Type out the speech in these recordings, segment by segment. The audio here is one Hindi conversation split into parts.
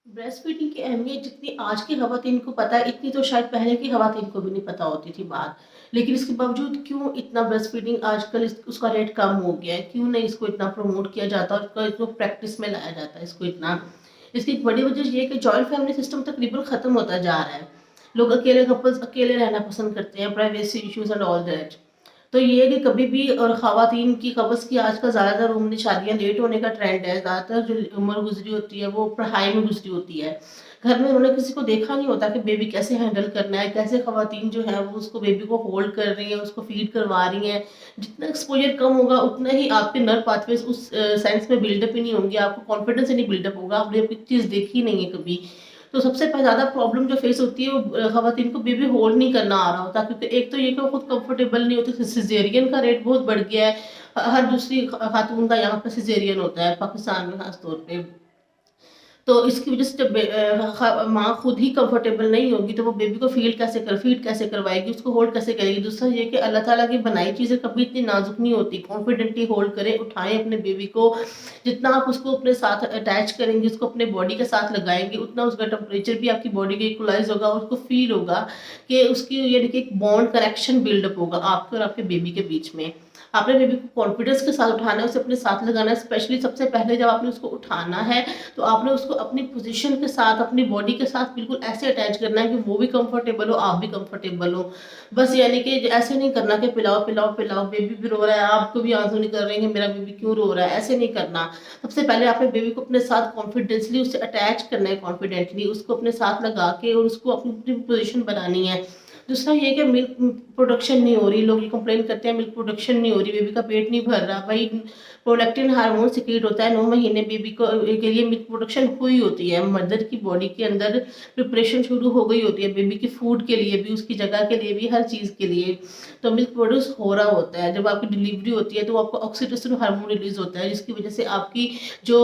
ब्रेस्ट फीडिंग की अहमियत जितनी आज की ख़वातीन को पता है, इतनी तो शायद पहले की ख़वातीन को भी नहीं पता होती थी बात। लेकिन इसके बावजूद क्यों इतना ब्रेस्ट फीडिंग आजकल उसका रेट कम हो गया है? क्यों नहीं इसको इतना प्रमोट किया जाता और इसको प्रैक्टिस में लाया जाता है इसको इतना? इसकी एक बड़ी वजह ये है कि जॉइंट फैमिली सिस्टम तकरीबन ख़त्म होता जा रहा है। लोग अकेले कपल्स अकेले रहना पसंद करते हैं, privacy issues and all that. तो ये है कि कभी भी और ख़वातीन की कब्ज़ की आजकल ज़्यादातर उम्र शादियाँ लेट होने का ट्रेंड है। ज़्यादातर जो उम्र गुज़री होती है वो पढ़ाई में गुज़री होती है। घर में उन्होंने किसी को देखा नहीं होता कि बेबी कैसे हैंडल करना है, कैसे ख़वातीन जो है वो उसको बेबी को होल्ड कर रही हैं, उसको फ़ीड करवा रही हैं। जितना एक्सपोज़र कम होगा उतना ही आपके नर्व पाथवेज़ उस सेंस में बिल्डअप ही नहीं होंगे, आपको कॉन्फिडेंस ही नहीं बिल्डअप होगा, आपने कोई चीज़ देखी नहीं है कभी। तो सबसे ज़्यादा प्रॉब्लम जो फेस होती है वो ख़वातीन को बेबी होल्ड नहीं करना आ रहा होता, क्योंकि एक तो ये कि वो खुद कंफर्टेबल नहीं होती, सिज़ेरियन का रेट बहुत बढ़ गया है। हर दूसरी खातून का यहाँ पे सिज़ेरियन होता है पाकिस्तान में ख़ास तौर पे। तो इसकी वज़ह से जब माँ खुद ही कंफर्टेबल नहीं होगी तो वो बेबी को फ़ीड कैसे करवाएगी, उसको होल्ड कैसे करेगी। दूसरा ये कि अल्लाह ताला की बनाई चीज़ें कभी इतनी नाज़ुक नहीं होती। कॉन्फिडेंटली होल्ड करें, उठाएँ अपने बेबी को। जितना आप उसको अपने साथ अटैच करेंगे, उसको अपने बॉडी के साथ लगाएँगे, उतना उसका टेम्परेचर भी आपकी बॉडी के इक्वलाइज़ होगा और उसको फ़ील होगा कि उसकी यानी कि एक बॉन्ड कनेक्शन बिल्डअप होगा आपके और आपके बेबी के बीच में। आपने बेबी को कॉन्फिडेंस के साथ उठाना है, उसे अपने साथ लगाना है। स्पेशली सबसे पहले जब आपने उसको उठाना है तो आपने उसको अपनी पोजीशन के साथ, अपनी बॉडी के साथ बिल्कुल ऐसे अटैच करना है कि वो भी कंफर्टेबल हो, आप भी कंफर्टेबल हो। बस यानी कि ऐसे नहीं करना कि पिलाओ, पिलाओ, पिलाओ, बेबी भी रो रहा है, आपको भी आंसू निकल रहे हैं कि मेरा बेबी क्यों रो रहा है, ऐसे नहीं करना। सबसे पहले आपने बेबी को अपने साथ कॉन्फिडेंसली उससे अटैच करना है, कॉन्फिडेंटली उसको अपने साथ लगा के और उसको अपनी अपनी पोजीशन बनानी है। दूसरा ये है कि मिल्क प्रोडक्शन नहीं हो रही, लोग ये कंप्लेन करते हैं मिल्क प्रोडक्शन नहीं हो रही, बेबी का पेट नहीं भर रहा। भाई प्रोलैक्टिन हार्मोन सिक्रीट होता है 9 महीने बेबी को के लिए मिल्क प्रोडक्शन हुई होती है। मदर की बॉडी के अंदर प्रिपरेशन शुरू हो गई होती है बेबी की फूड के लिए भी, उसकी जगह के लिए भी, हर चीज़ के लिए। तो मिल्क प्रोड्यूस हो रहा होता है। जब आपकी डिलीवरी होती है तो आपको ऑक्सीटोसिन हार्मोन रिलीज़ होता है, जिसकी वज़ह से आपकी जो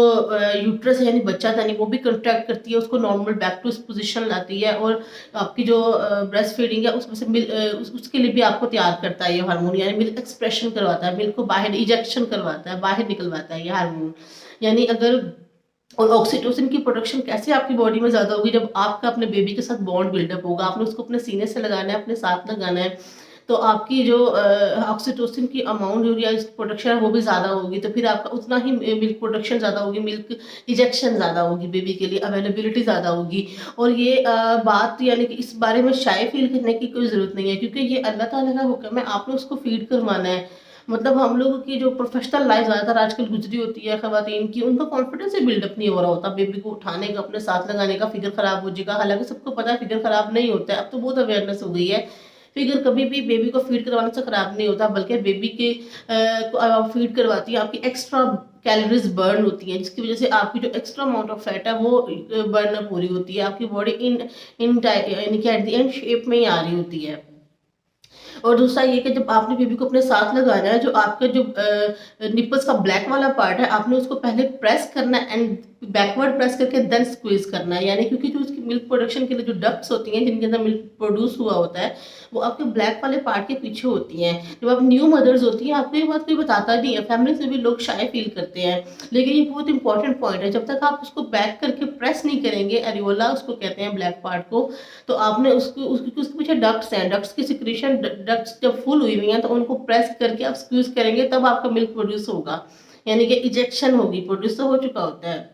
यूट्रस है यानी बच्चा था नहीं वो भी कॉन्ट्रैक्ट करती है, उसको नॉर्मल बैक टू इस पोज़ीशन लाती है और आपकी जो ब्रेस्ट फीडिंग है उसमें से उसके लिए भी आपको तैयार करता है ये हार्मोन, यानी मिल्क एक्सप्रेशन करवाता है, मिल्क को बाहर इजेक्शन करवाता है, बाहर निकलवाता है ये हार्मोन। यानी अगर और ऑक्सीटोसिन की प्रोडक्शन कैसे आपकी बॉडी में ज़्यादा होगी जब आपका अपने बेबी के साथ बॉन्ड बिल्डअप होगा, आपने उसको अपने सीने से लगाना है, अपने साथ लगाना है। तो आपकी जो ऑक्सीटोसिन की अमाउंट जो या प्रोडक्शन है वो भी ज़्यादा होगी, तो फिर आपका उतना ही मिल्क प्रोडक्शन ज़्यादा होगी, मिल्क इजेक्शन ज़्यादा होगी, बेबी के लिए अवेलेबिलिटी ज़्यादा होगी। और ये बात यानी कि इस बारे में शाय फ़ील करने की कोई ज़रूरत नहीं है, क्योंकि ये अल्लाह ताला का हुक्म है, आपने उसको फ़ीड करवाना है। मतलब हम लोगों की जो प्रोफ़ेशनल लाइफ़ ज़्यादातर आजकल गुज़री होती है ख़वातीन की, उनका कॉन्फिडेंस ही बिल्डअप नहीं हो रहा होता, बेबी को उठाने का, अपने साथ लगाने का, फ़िगर ख़राब हो जाएगा। हालाँकि सबको पता है फ़िगर ख़राब नहीं होता है, अब तो बहुत अवेयरनेस हो गई है। फ़िगर कभी भी बेबी को फ़ीड करवाने से ख़राब नहीं होता, बल्कि बेबी के को आप फ़ीड करवाती हैं, आपकी एक्स्ट्रा कैलोरीज़ बर्न होती हैं, जिसकी वज़ह से आपकी जो एक्स्ट्रा अमाउंट ऑफ फैट है वो बर्न अप हो रही होती है। आपकी बॉडी इन इन यानी कि एट द एंड शेप में ही आ रही होती है। और दूसरा ये कि जब आपने बेबी को अपने साथ लगाना है, जो आपका जो निppल्स का ब्लैक वाला पार्ट है, आपने उसको पहले प्रेस करना है एंड बैकवर्ड प्रेस करके देन स्क्वीज़ करना है। यानी क्योंकि जो उसकी मिल्क प्रोडक्शन के लिए जो डक्ट्स होती हैं, जिनके अंदर मिल्क प्रोड्यूस हुआ होता है, वो आपके ब्लैक वाले पार्ट के पीछे होती हैं। जब आप न्यू मदर्स होती हैं, आपको ये बात कोई बताता नहीं है, फैमिली से भी लोग शाय फ़ील करते हैं। लेकिन ये बहुत इंपॉर्टेंट पॉइंट है, जब तक आप उसको बैक करके प्रेस नहीं करेंगे, एरियोला उसको कहते हैं ब्लैक पार्ट को, तो आपने उसके पीछे डक्ट्स हैं, डक्ट्स की सिक्रीशन डक्ट्स जब फुल हुई हुई हैं तो उनको प्रेस करके आप स्क्वीज़ करेंगे तब आपका मिल्क प्रोड्यूस होगा। यानी कि इजेक्शन होगी, प्रोड्यूस तो हो चुका होता है।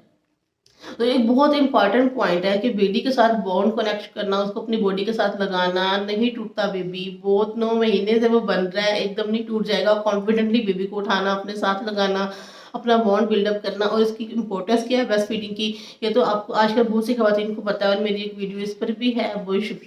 तो एक बहुत इंपॉर्टेंट पॉइंट है कि बेबी के साथ बॉन्ड कनेक्ट करना, उसको अपनी बॉडी के साथ लगाना, नहीं टूटता बेबी, बहुत 9 महीने से वो बन रहा है, एकदम नहीं टूट जाएगा। कॉन्फिडेंटली बेबी को उठाना, अपने साथ लगाना, अपना बॉन्ड बिल्डअप करना। और इसकी इम्पोर्टेंस क्या है ब्रेस्ट फीडिंग की, ये तो आपको आजकल बहुत सी खवातीन को पता है और मेरी एक वीडियो इस पर भी है। बहुत शुक्रिया।